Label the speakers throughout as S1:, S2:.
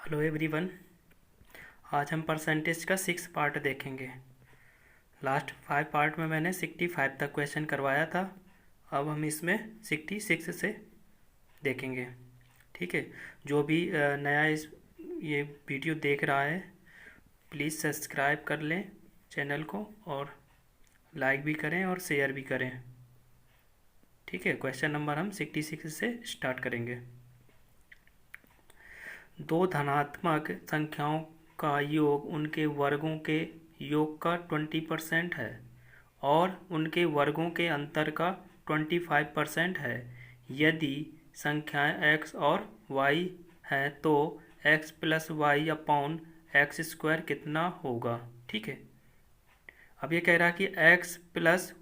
S1: Hello everyone. आज हम percentage का 6 पार्ट देखेंगे। लास्ट 5 पार्ट में मैंने 65 तक क्वेश्चन करवाया था। अब हम इसमें 66 से देखेंगे। ठीक है। जो भी नया ये वीडियो देख रहा है, प्लीज़ सब्सक्राइब कर लें चैनल को और लाइक भी करें और शेयर भी करें। ठीक है। क्वेश्चन नंबर हम 66 से स्टार्ट करेंगे। दो धनात्मक संख्याओं का योग उनके वर्गों के योग का 20% है और उनके वर्गों के अंतर का 25% है। यदि संख्याएं x और y हैं तो x plus y upon x square कितना होगा। ठीक है। अब ये कह रहा है कि एक्स प्लस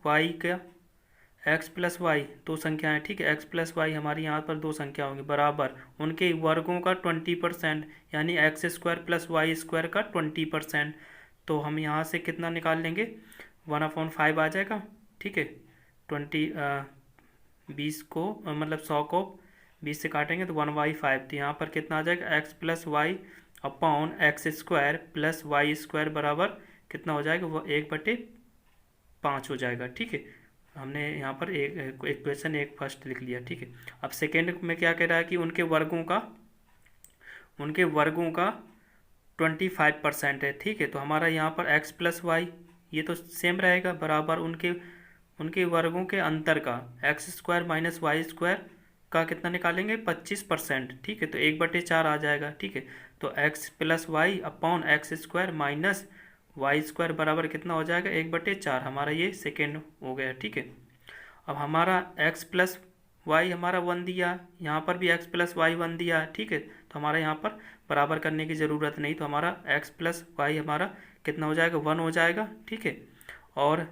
S1: वाई दो संख्याएं। ठीक है। एक्स प्लस वाई हमारी यहाँ पर दो संख्या होंगी बराबर उनके वर्गों का 20%, यानी x square plus y square का 20%। तो हम यहाँ से कितना निकाल लेंगे, 1/5 आ जाएगा। ठीक है। 20 को मतलब 100 को 20 से काटेंगे तो 1/5। तो यहाँ पर कितना आ जाएगा, x plus y upon x square plus y square बराबर कितना हो जाएगा, वो 1/5 हो जाएगा। ठीक है। हमने यहाँ पर एक क्वेश्चन एक फर्स्ट लिख लिया। ठीक है। अब सेकेंड में क्या कह रहा है कि उनके वर्गों का 25% है। ठीक है। तो हमारा यहाँ पर x प्लस वाई ये तो सेम रहेगा बराबर उनके वर्गों के अंतर का x square minus y square का कितना निकालेंगे, 25%। ठीक है। तो 1/4 आ जाएगा। ठीक है। तो x plus y upon x square minus y square बराबर कितना हो जाएगा, 1/4। हमारा ये सेकेंड हो गया। ठीक है। अब हमारा x प्लस वाई हमारा 1 दिया, यहाँ पर भी x प्लस वाई 1 दिया। ठीक है। तो हमारा यहाँ पर बराबर करने की ज़रूरत नहीं, तो हमारा x प्लस वाई हमारा कितना हो जाएगा, 1 हो जाएगा। ठीक है। और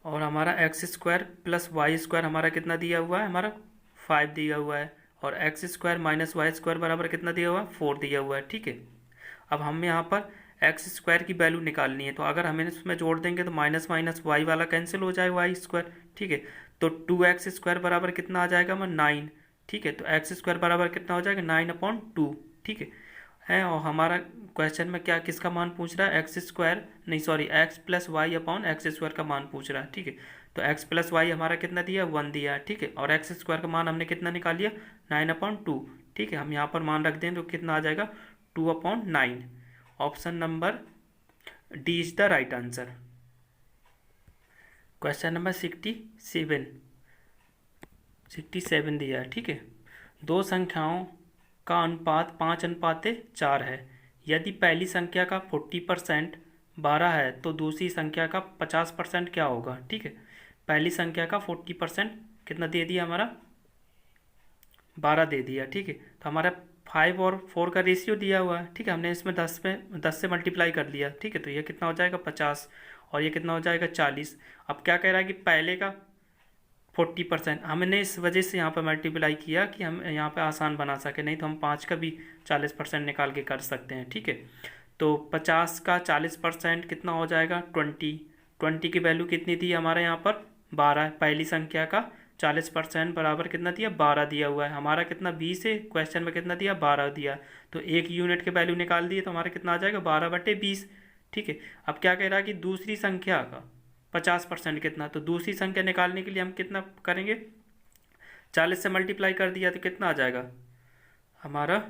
S1: हमारा x square plus y square हमारा कितना दिया हुआ है, हमारा 5 दिया हुआ है। और x square minus y square बराबर कितना दिया हुआ है, 4 दिया हुआ है। ठीक है। अब हमें यहाँ पर एक्स स्क्वायर की वैल्यू निकालनी है, तो अगर हमें इसमें जोड़ देंगे तो माइनस माइनस वाई वाला कैंसिल हो जाएगा, वाई स्क्वायर। ठीक है। तो 2x स्क्वायर बराबर कितना आ जाएगा, हमारा 9। ठीक है। तो एक्स स्क्वायर बराबर कितना हो जाएगा, 9/2। ठीक है। और हमारा क्वेश्चन में क्या किसका मान पूछ रहा है, एक्स स्क्वायर नहीं sorry x plus y upon x square का मान पूछ रहा है। ठीक है। तो एक्स प्लस वाई हमारा कितना दिया, 1 दिया। ठीक है। और एक्स स्क्वायर का मान हमने कितना निकाल लिया, 9/2। ठीक है। हम यहाँ पर मान रख दें तो कितना आ जाएगा, 2/9। Option number D is the right answer. Question number 67 दिया है। ठीक है। दो संख्याओं का अनुपात 5:4 है। यदि पहली संख्या का 40% 12 है तो दूसरी संख्या का 50% क्या होगा। ठीक है। पहली संख्या का 40% कितना दे दिया, हमारा 12 दे दिया। ठीक है। तो हमारा 5 और 4 का रेशियो दिया हुआ है। ठीक है। हमने इसमें 10 से मल्टीप्लाई कर लिया। ठीक है। तो ये कितना हो जाएगा, 50 और ये कितना हो जाएगा, 40। अब क्या कह रहा है कि पहले का 40%, हमने इस वजह से यहाँ पर मल्टीप्लाई किया कि हम यहाँ पे आसान बना सके, नहीं तो हम 5 का भी 40% निकाल के कर सकते हैं। ठीक है। तो 50 का 40% कितना हो जाएगा, 20 की वैल्यू कितनी थी हमारे यहाँ पर, 12। पहली संख्या का 40% बराबर कितना दिया, 12 दिया हुआ है। हमारा कितना 20 है, क्वेश्चन में कितना दिया, 12 दिया। तो एक यूनिट के वैल्यू निकाल दिए तो हमारा कितना आ जाएगा, 12/20। ठीक है। अब क्या कह रहा है कि दूसरी संख्या का 50% कितना, तो दूसरी संख्या निकालने के लिए हम कितना करेंगे, 40 से मल्टीप्लाई कर दिया तो कितना आ जाएगा, हमारा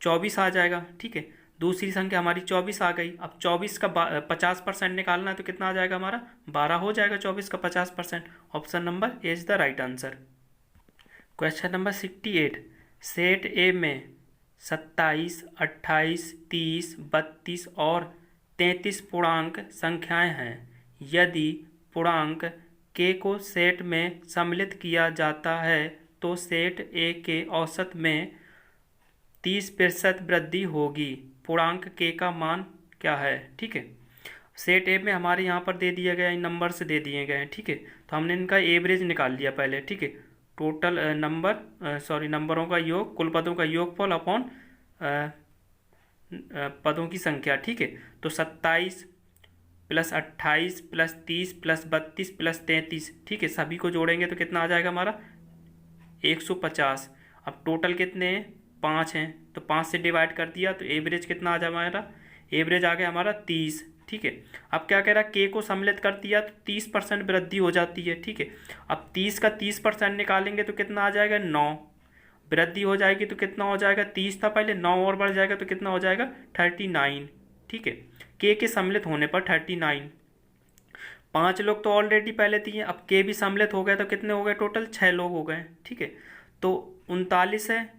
S1: 24 आ जाएगा। ठीक है। दूसरी संख्या हमारी 24 आ गई। अब 24 का 50% निकालना है तो कितना आ जाएगा, हमारा 12 हो जाएगा 24 का 50%। Option number A is the right answer. Question number 68, set ए में 27, 28, 30, 32 और 33 पूर्णांक संख्याएं हैं। यदि पूर्णांक k को सेट में सम्मिलित किया जाता है तो सेट ए के औसत में 30% वृद्धि होगी। पूर्णांक k का मान क्या है। ठीक है। सेट ए में हमारे यहाँ पर दे दिया गया, इन नंबर से दे दिए गए हैं। ठीक है। तो हमने इनका एवरेज निकाल लिया पहले। ठीक है। टोटल नंबरों का योग, कुल पदों का योगफल अपॉन पदों की संख्या। ठीक है। तो 27 प्लस 28 प्लस 30 प्लस 32 प्लस 33। ठीक है। सभी को जोड़ेंगे तो कितना आ जाएगा, हमारा 150। अब टोटल कितने हैं, 5 हैं, तो 5 से डिवाइड कर दिया तो एवरेज कितना आ जाए हमारा, एवरेज आ गया हमारा 30। ठीक है, अब क्या कह रहा है, के को सम्मिलित कर दिया तो 30% वृद्धि हो जाती है। ठीक है, अब 30 का 30% निकालेंगे तो कितना आ जाएगा, 9। वृद्धि हो जाएगी तो कितना हो जाएगा, 30 था पहले, 9 और बढ़ जाएगा तो कितना हो जाएगा, 39। ठीक है, के सम्मिलित होने पर 39। 5 लोग तो ऑलरेडी पहले दिए, अब के भी सम्मिलित हो गए तो कितने हो गए, टोटल 6 लोग हो गए। ठीक है, तो 39 है,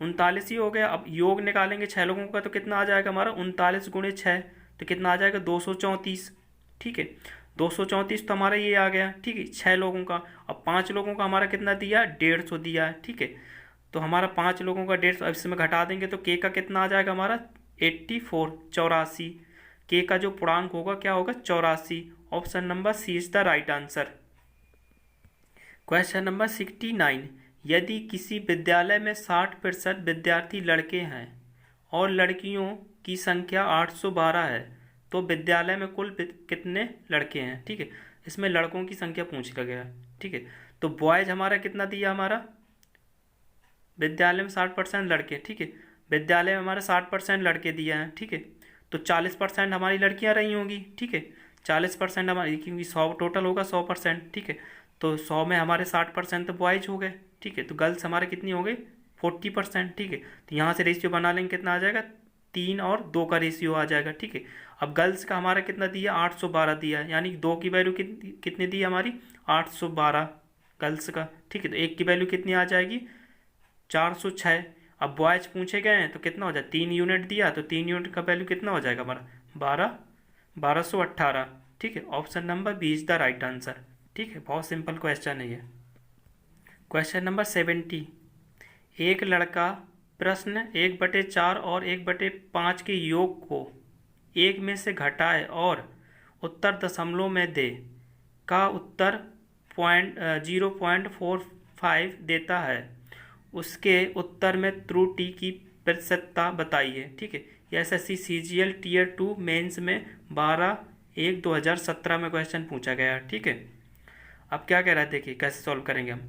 S1: 39 ही हो गया। अब योग निकालेंगे 6 लोगों का तो कितना आ जाएगा हमारा, 39 गुणे 6 तो कितना आ जाएगा, 234। ठीक है, 234 तो हमारा ये आ गया। ठीक है, 6 लोगों का। अब 5 लोगों का हमारा कितना दिया, 150 दिया है। ठीक है, तो हमारा 5 लोगों का 150, अब इसमें घटा देंगे तो के का कितना आ जाएगा हमारा, 84, 84। के का जो पूर्णांक होगा क्या होगा, 84। Option number C is the right answer. Question number 69, यदि किसी विद्यालय में 60% विद्यार्थी लड़के हैं और लड़कियों की संख्या 812 है तो विद्यालय में कुल कितने लड़के हैं। ठीक है, इसमें लड़कों की संख्या पूछ लिया गया है। ठीक है, तो बॉयज हमारा कितना दिया, हमारा विद्यालय में 60% लड़के। ठीक है, विद्यालय में हमारे 60% लड़के दिया है। ठीक है, तो 40% हमारी लड़कियां रही होंगी। ठीक है, 40% हमारी, क्योंकि 100 टोटल होगा 100%। ठीक है, तो 100 में हमारे 60% तो बॉयज हो गए। ठीक है, तो गर्ल्स हमारे कितनी हो गई, 40%। ठीक है, तो यहाँ से रेशियो बना लेंगे, कितना आ जाएगा, 3 और 2 का रेशियो आ जाएगा। ठीक है, अब गर्ल्स का हमारा कितना दिया, 812 दिया, यानी 2 की वैल्यू कितनी दी हमारी, 812 गर्ल्स का। ठीक है, तो 1 की वैल्यू कितनी आ जाएगी, 406। अब बॉयज पूछे गए हैं तो कितना हो जाए, 3 यूनिट दिया तो 3 यूनिट का वैल्यू कितना हो जाएगा हमारा, 1218। ठीक है, option number B is the right answer. ठीक है, बहुत सिंपल क्वेश्चन है ये। क्वेश्चन नंबर 70, एक लड़का प्रश्न 1/4 और 1/5 के योग को 1 में से घटाए और उत्तर दशमलव में दे का उत्तर 0.45 देता है, उसके उत्तर में त्रुटि की प्रतिशतता बताइए। ठीक है, ये SSC CGL Tier 2 मेंस में 12/1/2017 में क्वेश्चन पूछा गया। ठीक है, अब क्या कह रहा है, देखिए कैसे सॉल्व करेंगे हम।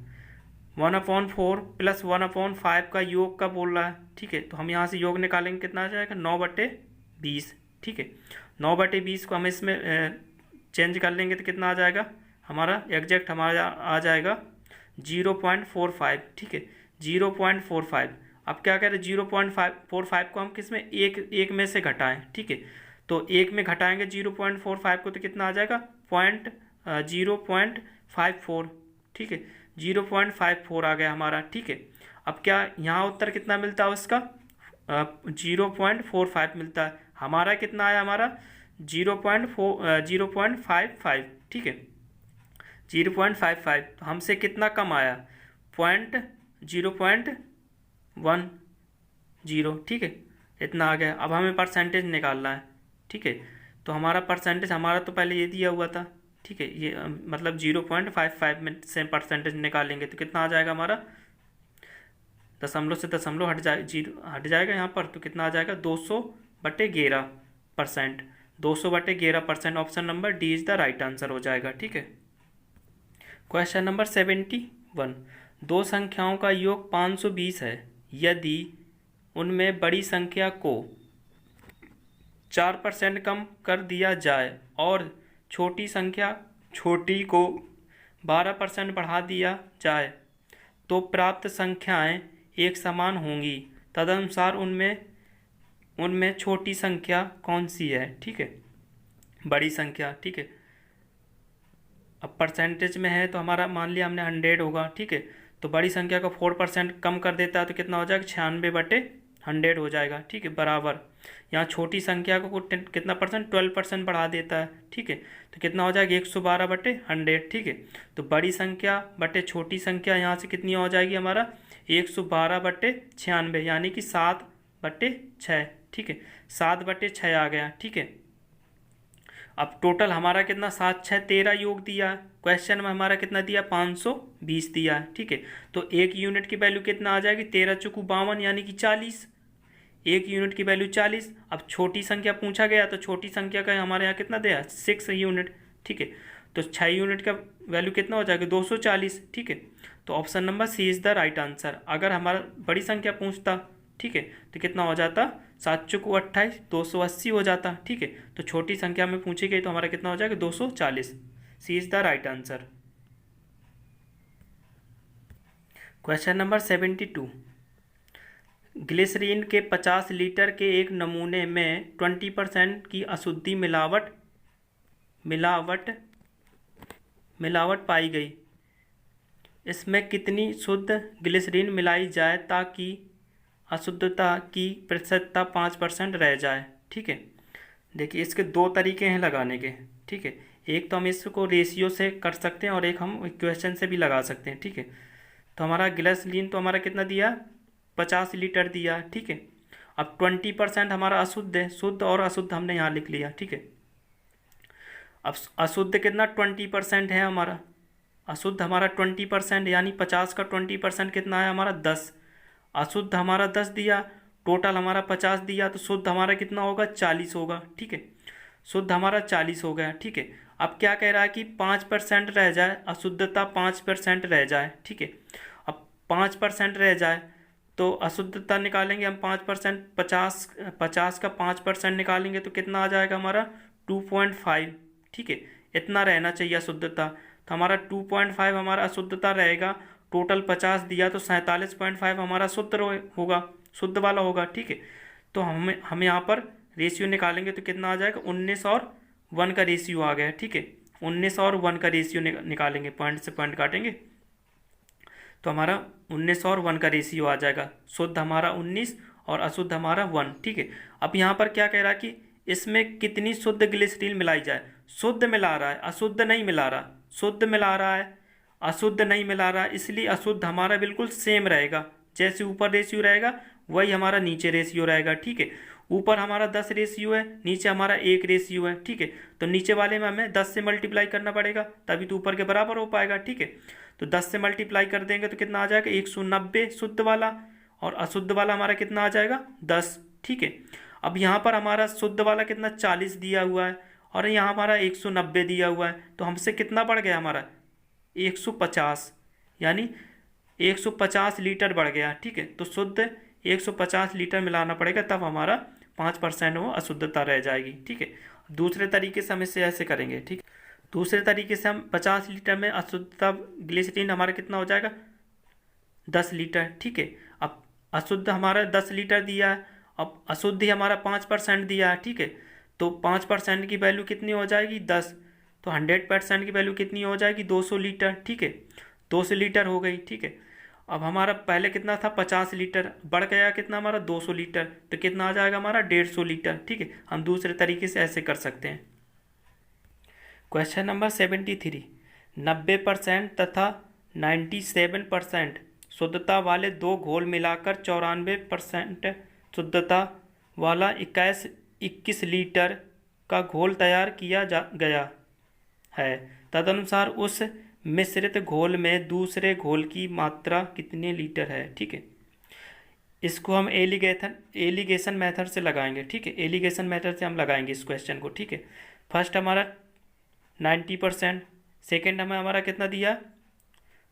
S1: 1/4 प्लस 1/5 का योग का बोल रहा है। ठीक है, तो हम यहाँ से योग निकालेंगे, कितना आ जाएगा, 9/20। ठीक है, 9/20 को हम इसमें चेंज कर लेंगे तो कितना आ जाएगा हमारा, एग्जैक्ट हमारा आ जाएगा 0.45। ठीक है, 0.45। अब क्या कह रहे हैं, 0.45 को हम किस में, एक में से घटाएं। ठीक है, तो 1 में घटाएंगे 0.45 को तो कितना आ जाएगा, 0.54। ठीक है, 0.54 आ गया हमारा। ठीक है, अब क्या यहाँ उत्तर कितना मिलता है उसका, 0.45 मिलता है। हमारा कितना आया, हमारा 0.55। ठीक है, 0.55, तो हमसे कितना कम आया, 0.10। ठीक है, इतना आ गया। अब हमें परसेंटेज निकालना है। ठीक है, तो हमारा परसेंटेज, हमारा तो पहले ये दिया हुआ था। ठीक है, ये मतलब 0.55 में से परसेंटेज निकालेंगे तो कितना आ जाएगा हमारा, दशमलव से दशमलव हट जाएगा यहाँ पर, तो कितना आ जाएगा, 200/11%। 200/11%, option number D is the right answer हो जाएगा। ठीक है, क्वेश्चन नंबर 71, दो संख्याओं का योग 520 है, यदि उनमें बड़ी संख्या को 4% कम कर दिया जाए और छोटी को 12% बढ़ा दिया जाए तो प्राप्त संख्याएं एक समान होंगी, तदनुसार उनमें छोटी संख्या कौन सी है। ठीक है, बड़ी संख्या। ठीक है, अब परसेंटेज में है तो हमारा मान लिया हमने 100 होगा। ठीक है, तो बड़ी संख्या को 4% कम कर देता है तो कितना हो जाएगा, 96/100 हो जाएगा। ठीक है, बराबर यहाँ छोटी संख्या को कितना परसेंट, 12% बढ़ा देता है। ठीक है, तो कितना हो जाएगा, 112/100। ठीक है, तो बड़ी संख्या बटे छोटी संख्या यहाँ से कितनी हो जाएगी हमारा, 112/96, यानी कि 7/6। ठीक है, 7/6 आ गया। ठीक है, अब टोटल हमारा कितना, 7 6 13 योग दिया है। क्वेश्चन में हमारा कितना दिया, 520 दिया है। ठीक है, तो 1 यूनिट की वैल्यू कितना आ जाएगी, 13 चौकू 52, यानी कि 40। 1 यूनिट की वैल्यू 40। अब छोटी संख्या पूछा गया तो छोटी संख्या का हमारे यहाँ कितना दिया, 6 यूनिट। ठीक है, तो 6 यूनिट का वैल्यू कितना हो जाएगा, 240। ठीक है, तो option number C is the right answer. अगर हमारा बड़ी संख्या पूछता ठीक है। तो कितना हो जाता, 7 चौक 28, 280 हो जाता, ठीक है। तो छोटी संख्या में पूछी गई तो हमारा कितना हो जाएगा, 240। C is the right answer. Question number 72, glycerine के 50 लीटर के एक नमूने में 20% की अशुद्धि मिलावट पाई गई। इसमें कितनी शुद्ध ग्लिसरीन मिलाई जाए ताकि अशुद्धता की प्रतिशतता 5% रह जाए, ठीक है। देखिए इसके दो तरीके हैं लगाने के, ठीक है। एक तो हम इसको रेशियो से कर सकते हैं और एक हम इक्वेशन से भी लगा सकते हैं, ठीक है। तो हमारा ग्लिसरीन तो हमारा कितना दिया, 50 लीटर दिया, ठीक है। अब 20% हमारा अशुद्ध है, शुद्ध और अशुद्ध हमने यहाँ लिख लिया, ठीक है। अब अशुद्ध कितना, 20% है हमारा, अशुद्ध हमारा 20%, यानी 50 का 20% कितना है हमारा, 10। अशुद्ध हमारा 10 दिया, टोटल हमारा 50 दिया, तो शुद्ध हमारा कितना होगा, 40 होगा, ठीक है। शुद्ध हमारा 40 हो गया, ठीक है। अब क्या कह रहा है कि 5% रह जाए, अशुद्धता 5% रह जाए, ठीक है। अब 5% रह जाए तो अशुद्धता निकालेंगे हम 5%, 50 का 5% निकालेंगे तो कितना आ जाएगा हमारा, 2.5, ठीक है। इतना रहना चाहिए अशुद्धता, तो हमारा 2.5 हमारा अशुद्धता रहेगा। टोटल 50 दिया तो 47.5 हमारा शुद्ध होगा, शुद्ध वाला होगा, ठीक है। तो हम यहाँ पर रेशियो निकालेंगे तो कितना आ जाएगा, 19 और 1 का रेशियो आ गया, ठीक है। 19 और 1 का रेशियो निकालेंगे, पॉइंट से पॉइंट काटेंगे तो हमारा 19 और 1 का रेशियो आ जाएगा। शुद्ध हमारा 19 और अशुद्ध हमारा 1, ठीक है। अब यहाँ पर क्या कह रहा है कि इसमें कितनी शुद्ध ग्लिसरीन मिलाई जाए। शुद्ध मिला रहा है, अशुद्ध नहीं मिला रहा, शुद्ध मिला रहा है, अशुद्ध नहीं मिला रहा, इसलिए अशुद्ध हमारा बिल्कुल सेम रहेगा। जैसे ऊपर रेशियो रहेगा वही हमारा नीचे रेशियो रहेगा, ठीक है। ऊपर हमारा 10 रेशियो है, नीचे हमारा 1 रेशियो है, ठीक है। तो नीचे वाले में हमें 10 से मल्टीप्लाई करना पड़ेगा, तभी तो ऊपर के बराबर हो पाएगा, ठीक है। तो 10 से मल्टीप्लाई कर देंगे तो कितना आ जाएगा, 190 शुद्ध वाला, और अशुद्ध वाला हमारा कितना आ जाएगा, 10, ठीक है। अब यहाँ पर हमारा शुद्ध वाला कितना, 40 दिया हुआ है, और यहाँ हमारा 190 दिया हुआ है, तो हमसे कितना बढ़ गया हमारा, 150, यानी 150 लीटर बढ़ गया, ठीक है। तो शुद्ध 150 लीटर मिलाना पड़ेगा, तब हमारा 5% वो अशुद्धता रह जाएगी, ठीक है। दूसरे तरीके से हम इसे ऐसे करेंगे, ठीक। दूसरे तरीके से हम 50 लीटर में अशुद्धता ग्लिसरीन हमारा कितना हो जाएगा, 10 लीटर, ठीक है। अब अशुद्ध हमारा 10 लीटर दिया है, अब अशुद्धि हमारा 5% दिया है, ठीक है। तो 5% की वैल्यू कितनी हो जाएगी, 10। तो 100% की वैल्यू कितनी हो जाएगी, 200 लीटर, ठीक है। 200 लीटर हो गई, ठीक है। अब हमारा पहले कितना था, 50 लीटर, बढ़ गया कितना हमारा, 200 लीटर, तो कितना आ जाएगा हमारा, 150 लीटर, ठीक है। हम दूसरे तरीके से ऐसे कर सकते हैं। क्वेश्चन नंबर 73, 90% तथा 97% शुद्धता वाले दो घोल मिलाकर 94% शुद्धता वाला 21 लीटर का घोल तैयार किया गया है। तदनुसार उस मिश्रित घोल में दूसरे घोल की मात्रा कितने लीटर है, ठीक है। इसको हम एलिगेशन मेथड से लगाएंगे, ठीक है। एलिगेशन मेथड से हम लगाएंगे इस क्वेश्चन को, ठीक है। फर्स्ट हमारा 90%, सेकेंड हमें हमारा कितना दिया,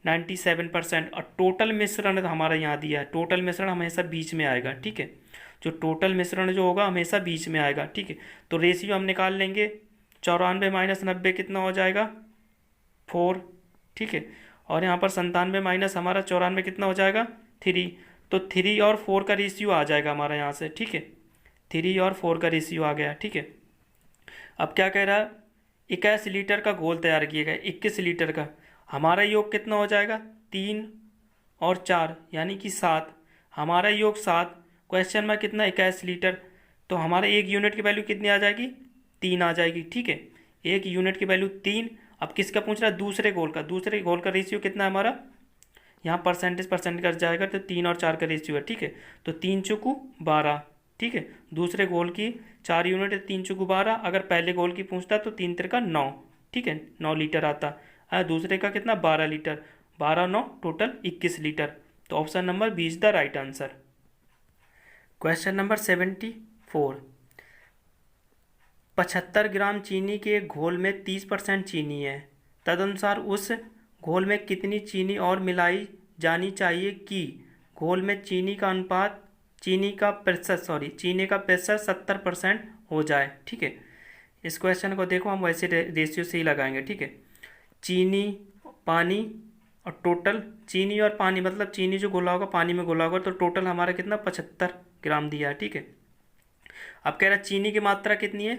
S1: 97%, और टोटल मिश्रण हमारा यहाँ दिया है। टोटल मिश्रण हमेशा बीच में आएगा, ठीक है। जो टोटल मिश्रण जो होगा हमेशा बीच में आएगा, ठीक है। तो रेशियो हम निकाल लेंगे, 94 माइनस 90 कितना हो जाएगा, 4, ठीक है। और यहाँ पर 97 माइनस हमारा 94 कितना हो जाएगा, 3। तो 3 और 4 का रेशियो आ जाएगा हमारा यहाँ से, ठीक है। 3 और 4 का रेशियो आ गया, ठीक है। अब क्या कह रहा है, 21 लीटर का घोल तैयार किया गया, 21 लीटर का। हमारा योग कितना हो जाएगा, 3 और 4 यानी कि 7। हमारा योग 7, क्वेश्चन में कितना, 21 लीटर, तो हमारा एक यूनिट की वैल्यू कितनी आ जाएगी, 3 आ जाएगी, ठीक है। एक यूनिट की वैल्यू 3। अब किसका पूछ रहा है, दूसरे घोल का। दूसरे घोल का रेशियो कितना है हमारा, यहाँ परसेंटेज कर जाएगा, तो 3 और 4 का रेशियो है, ठीक है। तो 3 चौकू 12, ठीक है। दूसरे घोल की 4 यूनिट है, 3 चौकू 12। अगर पहले घोल की पूछता तो 3 तिरका 9, ठीक है, 9 लीटर आता है। दूसरे का कितना, 12 लीटर, 12 9 टोटल 21 लीटर। तो option number B is the right answer. Question number 74, 75 gram चीनी के घोल में 30% चीनी है। तदनुसार उस घोल में कितनी चीनी और मिलाई जानी चाहिए कि घोल में चीनी का अनुपात चीनी का प्रतिशत 70% हो जाए, ठीक है। इस क्वेश्चन को देखो, हम वैसे रेशियो से ही लगाएंगे, ठीक है। चीनी, पानी और टोटल, चीनी और पानी मतलब चीनी जो घोला होगा पानी में घोला होगा, तो टोटल हमारा कितना 75 ग्राम दिया है, ठीक है। अब कह रहा है चीनी की मात्रा कितनी है,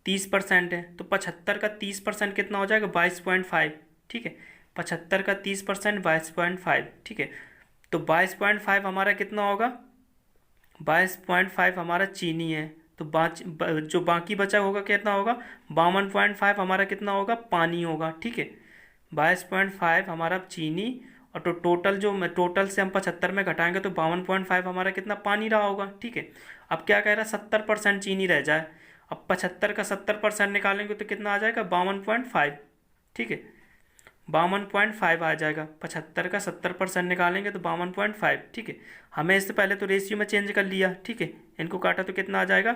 S1: 30% है, तो 75 का 30% कितना हो जाएगा, 22.5, ठीक है। 75 का 30% 22.5, ठीक है। तो 22.5 हमारा कितना होगा, 22.5 हमारा चीनी है, तो जो बाकी बचा होगा कितना होगा, 52.5 हमारा कितना होगा, पानी होगा, ठीक है। 22.5 हमारा चीनी, और तो टोटल से हम 75 में घटाएंगे तो 52.5 हमारा कितना पानी रहा होगा, ठीक है। अब क्या कह रहा है, 70% चीनी रह जाए। अब 75 का 70% निकालेंगे तो कितना आ जाएगा, 52.5, ठीक है। 52.5 आ जाएगा, 75 का 70% निकालेंगे तो 52.5, ठीक है। हमें इससे पहले तो रेशियो में चेंज कर लिया, ठीक है। इनको काटा तो कितना आ जाएगा,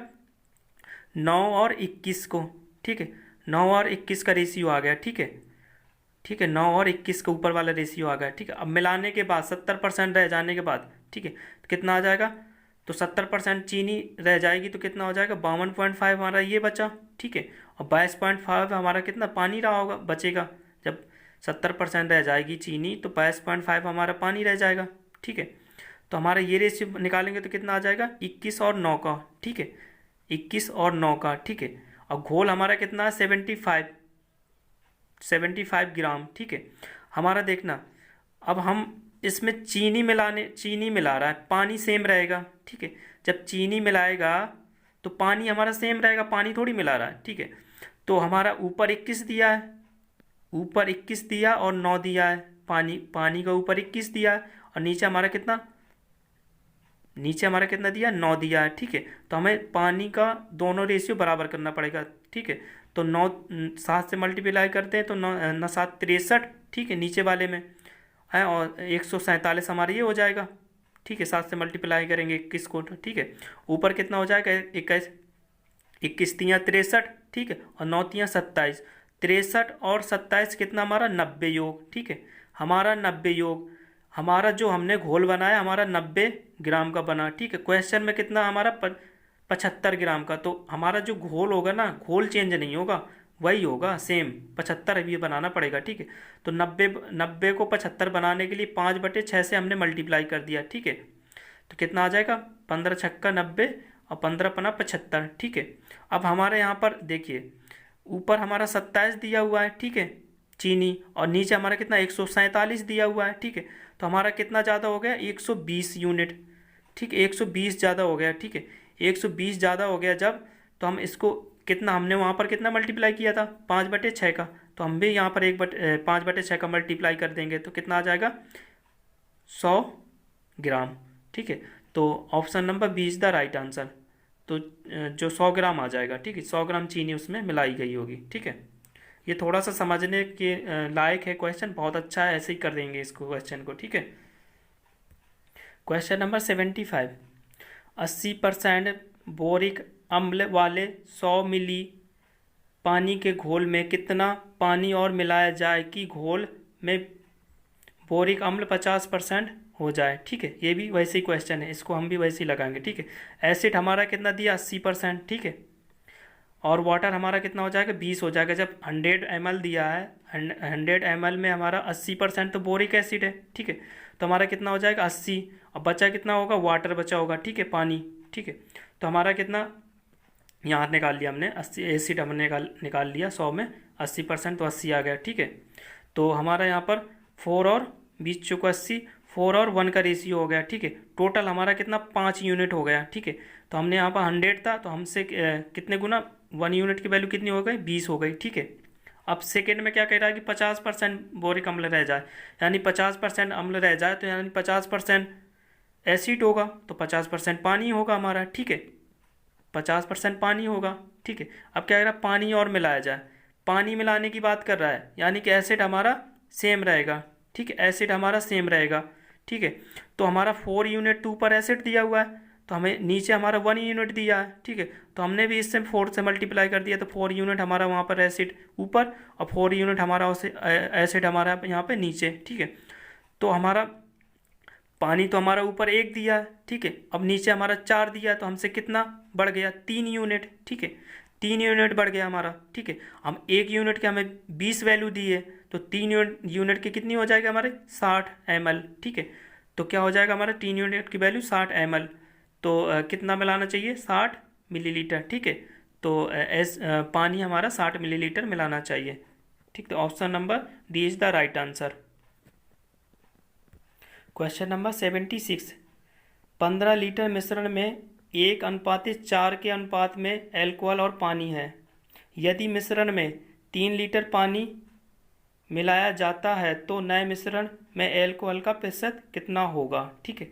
S1: 9 और 21 को, ठीक है। 9 और 21 का रेशियो आ गया, ठीक है। ठीक है, 9 और 21 के ऊपर वाला रेशियो आ गया, ठीक है। अब मिलाने के बाद 70% रह जाने के बाद, ठीक है, तो कितना आ जाएगा, तो 70% चीनी रह जाएगी तो कितना हो जाएगा, 52.5 हमारा ये बचा, ठीक है। और 22.5 हमारा कितना पानी रहा होगा, बचेगा। जब 70% रह जाएगी चीनी तो 22.5 हमारा पानी रह जाएगा, ठीक है। तो हमारा ये रेशियो निकालेंगे तो कितना आ जाएगा, 21 और 9 का, ठीक है। 21 और 9 का, ठीक है। और घोल हमारा कितना है, 75 ग्राम, ठीक है। हमारा देखना, अब हम इसमें चीनी मिला रहा है, पानी सेम रहेगा, ठीक है। जब चीनी मिलाएगा तो पानी हमारा सेम रहेगा, पानी थोड़ी मिला रहा है, ठीक है। तो हमारा ऊपर 21 दिया है, ऊपर 21 दिया और 9 दिया है, पानी का ऊपर 21 दिया है, और नीचे हमारा कितना दिया, 9 दिया है, ठीक है। तो हमें पानी का दोनों रेशियो बराबर करना पड़ेगा, ठीक है। तो 9 7 से मल्टीप्लाई करते हैं तो 9 7 63, ठीक है, नीचे वाले में है, और 147 हमारा ये हो जाएगा, ठीक है। 7 से मल्टीप्लाई करेंगे 21 को, ठीक है। ऊपर कितना हो जाएगा, 21, 21 तियाँ 63, ठीक है, और 9 तियाँ 27, 63 और 27 कितना हमारा 90 योग, ठीक है। हमारा 90 योग, हमारा जो हमने घोल बनाया हमारा 90 ग्राम का बना, ठीक है। क्वेश्चन में कितना हमारा 75 ग्राम का, तो हमारा जो घोल होगा ना, घोल चेंज नहीं होगा, वही होगा सेम, 75 अभी बनाना पड़ेगा, ठीक है। तो 90 को 75 बनाने के लिए 5/6 से हमने मल्टीप्लाई कर दिया, ठीक है। तो कितना आ जाएगा, 15 छक्का 90 और 15 पना 75, ठीक है। अब हमारे यहाँ पर देखिए, ऊपर हमारा 27 दिया हुआ है, ठीक है, चीनी, और नीचे हमारा कितना 147 दिया हुआ है, ठीक है। तो हमारा कितना ज़्यादा हो गया, 120 यूनिट, ठीक है। 120 ज़्यादा हो गया, ठीक है। 120 ज़्यादा हो गया जब, तो हम इसको कितना, हमने वहाँ पर कितना मल्टीप्लाई किया था, 5/6 का, तो हम भी यहाँ पर 5/6 का मल्टीप्लाई कर देंगे तो कितना आ जाएगा, 100 ग्राम, ठीक है। तो option number B is the right answer. तो जो 100 ग्राम आ जाएगा, ठीक है, 100 ग्राम चीनी उसमें मिलाई गई होगी, ठीक है। ये थोड़ा सा समझने के लायक है क्वेश्चन, बहुत अच्छा है, ऐसे ही कर देंगे इसको क्वेश्चन को, ठीक है। क्वेश्चन नंबर 75, 80% बोरिक अम्ल वाले 100 मिली पानी के घोल में कितना पानी और मिलाया जाए कि घोल में बोरिक अम्ल 50% हो जाए, ठीक है। ये भी वैसे ही क्वेश्चन है, इसको हम भी वैसे ही लगाएंगे, ठीक है। एसिड हमारा कितना दिया, 80%, ठीक है। और वाटर हमारा कितना हो जाएगा, 20 हो जाएगा। जब 100 ml दिया है, 100 ml में हमारा 80% तो बोरिक एसिड है, ठीक है। तो हमारा कितना हो जाएगा, 80, और बचा कितना होगा, वाटर बचा होगा, ठीक है, पानी, ठीक है। तो हमारा कितना यहाँ निकाल लिया हमने, 80 एसिड हमने निकाल लिया, 100 में 80% तो 80 आ गया, ठीक है। तो हमारा यहाँ पर 4 और 20 चौको 80, 4 और 1 का रेशियो हो गया, ठीक है। टोटल हमारा कितना 5 यूनिट हो गया, ठीक है। तो हमने यहाँ पर 100 था, तो हमसे कितने गुना, 1 यूनिट की वैल्यू कितनी हो गई, 20 हो गई, ठीक है। अब सेकेंड में क्या कह रहा है कि 50% बोरिक अम्ल रह जाए, यानी 50% अम्ल रह जाए, तो यानी 50% एसिड होगा, तो 50% पानी होगा हमारा, ठीक है। 50% पानी होगा, ठीक है। अब क्या कह रहा है, पानी और मिलाया जाए, पानी मिलाने की बात कर रहा है, यानी कि एसिड हमारा सेम रहेगा, ठीक है, एसिड हमारा सेम रहेगा, ठीक है। तो हमारा 4 यूनिट तो ऊपर एसिड दिया हुआ है, तो हमें नीचे हमारा 1 यूनिट दिया है, ठीक है। तो हमने भी इससे 4 से मल्टीप्लाई कर दिया, तो 4 यूनिट हमारा वहाँ पर एसिड ऊपर, और 4 यूनिट हमारा उसे एसिड हमारा यहाँ पे नीचे, ठीक है। तो हमारा पानी तो हमारा ऊपर 1 दिया है, ठीक है। अब नीचे हमारा 4 दिया है, तो हमसे कितना बढ़ गया? 3 यूनिट, ठीक है। 3 यूनिट बढ़ गया हमारा, ठीक है। हम 1 यूनिट के हमें 20 वैल्यू दी है, तो 3 यूनिट की कितनी हो जाएगी हमारे? 60 ml, ठीक है। तो क्या हो जाएगा हमारा? 3 यूनिट की वैल्यू 60 ml। तो कितना मिलाना चाहिए? 60 मिलीलीटर, ठीक है। तो पानी हमारा 60 मिलीलीटर मिलाना चाहिए, ठीक। तो option number D is the right answer. Question number 76। 15 litre मिश्रण में 1:4 के अनुपात में एल्कोहल और पानी है। यदि मिश्रण में 3 लीटर पानी मिलाया जाता है तो नए मिश्रण में एल्कोहल का प्रतिशत कितना होगा, ठीक है।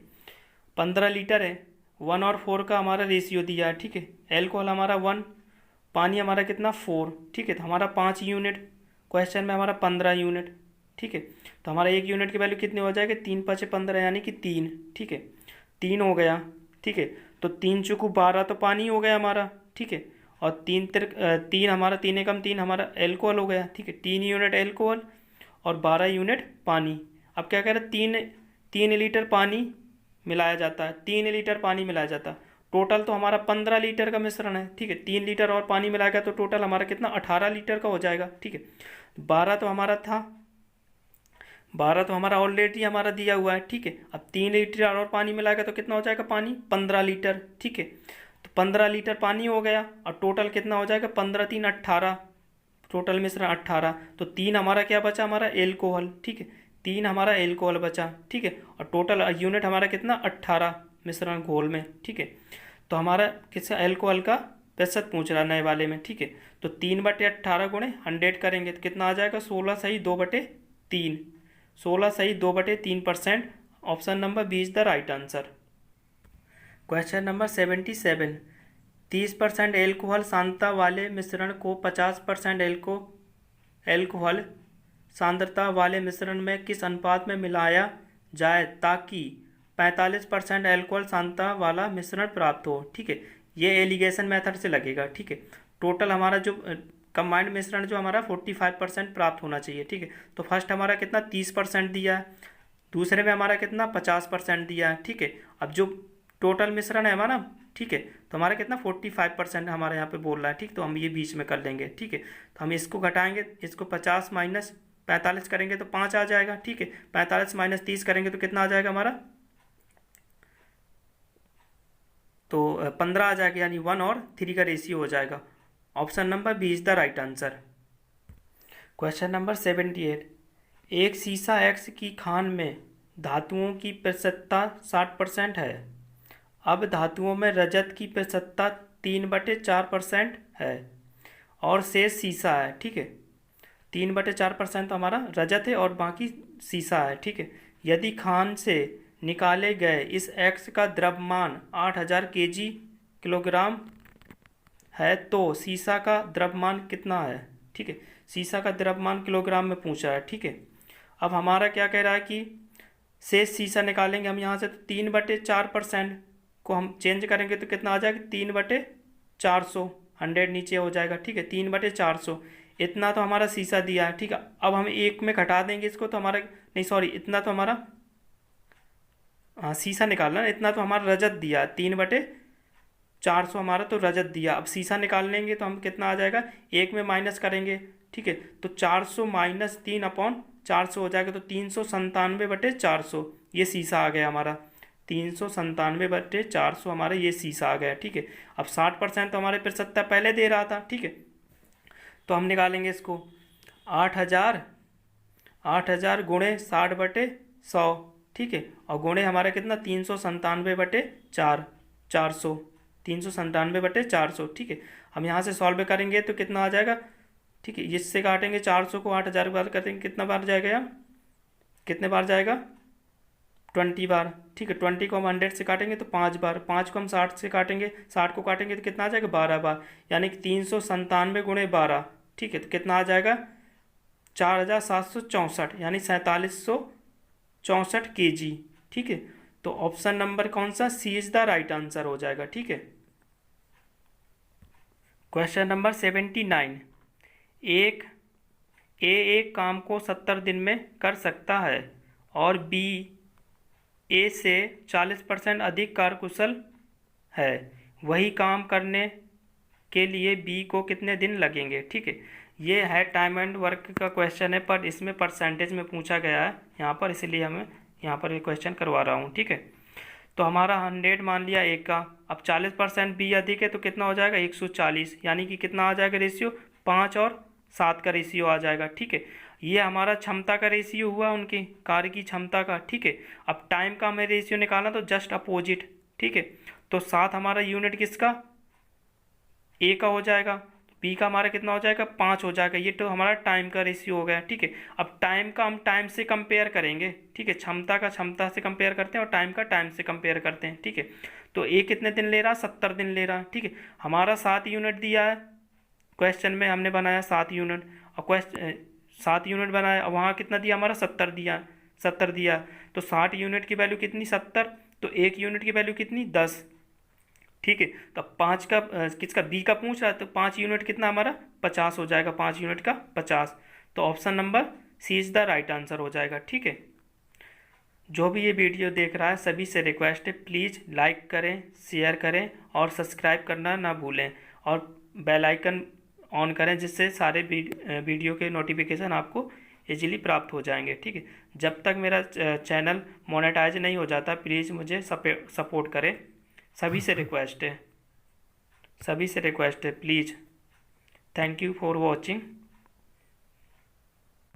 S1: 15 लीटर है, 1 और 4 का हमारा रेशियो दिया है, ठीक है। एल्कोहल हमारा 1, पानी हमारा कितना? 4, ठीक है। तो हमारा 5 यूनिट, क्वेश्चन में हमारा 15 यूनिट, ठीक है। तो हमारा 1 यूनिट की वैल्यू कितनी हो जाएगी? 3 × 5 = 15, यानी कि 3, ठीक है। 3 हो गया, ठीक है। तो 3 × 12 तो पानी हो गया हमारा, ठीक है। और 3 हमारा 3 एकम 3 हमारा एल्कोहल हो गया, ठीक है। 3 यूनिट एल्कोहल और 12 यूनिट पानी। अब क्या कह रहे हैं? 3 लीटर पानी मिलाया जाता है, 3 लीटर पानी मिलाया जाता है। टोटल तो हमारा 15 लीटर का मिश्रण है, ठीक है। 3 लीटर और पानी मिलाएगा तो टोटल हमारा कितना? 18 लीटर का हो जाएगा, ठीक है। 12 तो हमारा था, 12 तो हमारा ऑलरेडी हमारा दिया हुआ है, ठीक है। अब 3 लीटर और पानी मिलाएगा तो कितना हो जाएगा पानी? 15 लीटर, ठीक है। तो 15 लीटर पानी हो गया और टोटल कितना हो जाएगा? 15 × 3 = 18, टोटल मिश्रण 18। तो 3 हमारा क्या बचा? हमारा एल्कोहल, ठीक है। 3 हमारा एल्कोहल बचा, ठीक है। और टोटल यूनिट हमारा कितना? 18 मिश्रण घोल में, ठीक है। तो हमारा किस एल्कोहल का प्रतिशत पूछ रहा है नए वाले में, ठीक है। तो 3/18 × 100 करेंगे तो कितना आ जाएगा? 16 सही 2/3, 16 सही 2/3%। Option number B is the right answer. Question number 77। 30% alcohol सांद्रता वाले मिश्रण को 50% एल्कोहल सांद्रता वाले मिश्रण में किस अनुपात में मिलाया जाए ताकि 45% एल्कोहल सांद्रता वाला मिश्रण प्राप्त हो, ठीक है। ये एलिगेशन मेथड से लगेगा, ठीक है। टोटल हमारा जो कंबाइंड मिश्रण जो हमारा 45% प्राप्त होना चाहिए, ठीक है। तो फर्स्ट हमारा कितना? 30% दिया है, दूसरे में हमारा कितना? 50% दिया है, ठीक है। अब जो टोटल मिश्रण है हमारा, ठीक है, तो हमारा कितना? 45% हमारे यहाँ पे बोल रहा है, ठीक। तो हम ये बीच में कर लेंगे, ठीक है। तो हम इसको घटाएंगे, इसको 50 - 45 करेंगे तो 5 आ जाएगा, ठीक है। 45 - 30 करेंगे तो कितना आ जाएगा हमारा? तो 15 आ जाएगा, यानी 1 और 3 का रेशियो हो जाएगा। Option number B is the right answer. Question number 78। एक सीसा एक्स की खान में धातुओं की प्रतिशतता 60% है। अब धातुओं में रजत की प्रतिशतता 3/4% है और शेष सीसा है, ठीक है। 3/4% तो हमारा रजत है और बाकी सीसा है, ठीक है। यदि खान से निकाले गए इस एक्स का द्रव्यमान 8000 किलोग्राम है तो सीसा का द्रव्यमान कितना है, ठीक है। सीसा का द्रव्यमान किलोग्राम में पूछा है, ठीक है। अब हमारा क्या कह रहा है कि शेष सीसा निकालेंगे हम यहाँ से, तो 3/4% को हम चेंज करेंगे तो कितना आ जाएगा? 3/400, 100 नीचे हो जाएगा, ठीक है। 3/400 इतना तो हमारा सीसा दिया है, ठीक है। अब हम एक में घटा देंगे इसको तो हमारा, नहीं सॉरी, इतना तो हमारा, हाँ सीसा निकालना, इतना तो हमारा रजत दिया है, 3/400 हमारा तो रजत दिया। अब सीसा निकाल लेंगे तो हम कितना आ जाएगा? एक में माइनस करेंगे, ठीक है। तो 400 - 3/400 हो जाएगा, तो 397/400 ये सीसा आ गया हमारा। 397/400 हमारा ये सीसा आ गया, ठीक है। अब 60% तो हमारे प्रतिशतता पहले दे रहा था, ठीक है। तो हम निकालेंगे इसको, 8000 × 60/100, ठीक है। और गुणे हमारा कितना? 397/400, 397/400, ठीक है। हम यहाँ से सॉल्व करेंगे तो कितना आ जाएगा, ठीक है। इससे काटेंगे 400 को 8000 बार करेंगे, कितना बार जाएगा यार? कितने बार जाएगा? 20 बार, ठीक है। 20 को हम 100 से काटेंगे तो 5 बार, 5 को हम 60 से काटेंगे, 60 को काटेंगे तो कितना आ जाएगा? 12 बार, यानी कि 397 × 12, ठीक है। तो कितना आ जाएगा? 4764, यानी 4764 kg, ठीक है। तो ऑप्शन नंबर कौन सा? सी इज द राइट आंसर हो जाएगा, ठीक है। Question number 79। एक काम को 70 दिन में कर सकता है और बी ए से 40% अधिक कार्यकुशल है, वही काम करने के लिए बी को कितने दिन लगेंगे। ठीक है, ये है टाइम एंड वर्क का क्वेश्चन है, पर इसमें परसेंटेज में पूछा गया है यहाँ पर, इसलिए हमें यहाँ पर ये क्वेश्चन करवा रहा हूँ। ठीक है, तो हमारा 100 मान लिया ए का, अब 40% बी अधिक है तो कितना हो जाएगा 140, यानी कि कितना आ जाएगा रेशियो 5 और 7 का रेशियो आ जाएगा। ठीक है, ये हमारा क्षमता का रेशियो हुआ, उनकी कार्य की क्षमता का। ठीक है, अब टाइम का हमें रेशियो निकालना तो जस्ट अपोजिट। ठीक है, तो 7 हमारा यूनिट किसका, ए का हो जाएगा, बी का हमारा कितना हो जाएगा 5 हो जाएगा। ये तो हमारा टाइम का रेशियो हो गया। ठीक है, अब टाइम का हम टाइम से कंपेयर करेंगे। ठीक है, क्षमता का क्षमता से कंपेयर करते हैं और टाइम का टाइम से कंपेयर करते हैं। ठीक है, तो ए कितने दिन ले रहा, 70 दिन ले रहा। ठीक है, हमारा 7 यूनिट दिया है क्वेश्चन में, हमने बनाया 7 यूनिट, और क्वेश्चन 7 यूनिट बनाया, वहाँ कितना दिया हमारा 70 दिया, 70 दिया, तो 60 यूनिट की वैल्यू कितनी 70, तो 1 यूनिट की वैल्यू कितनी 10। ठीक है, तो 5 का किसका, बी का पूछ रहा है, तो 5 यूनिट कितना हमारा 50 हो जाएगा, 5 यूनिट का 50, तो option number C is the right answer हो जाएगा। ठीक है, जो भी ये वीडियो देख रहा है सभी से रिक्वेस्ट है, प्लीज़ लाइक करें, शेयर करें और सब्सक्राइब करना ना भूलें, और बेल आइकन ऑन करें, जिससे सारे वीडियो के नोटिफिकेशन आपको इजीली प्राप्त हो जाएंगे। ठीक है, जब तक मेरा चैनल मोनेटाइज नहीं हो जाता प्लीज़ मुझे सपोर्ट करें, सभी से रिक्वेस्ट है, सभी से रिक्वेस्ट है please. Thank you for watching.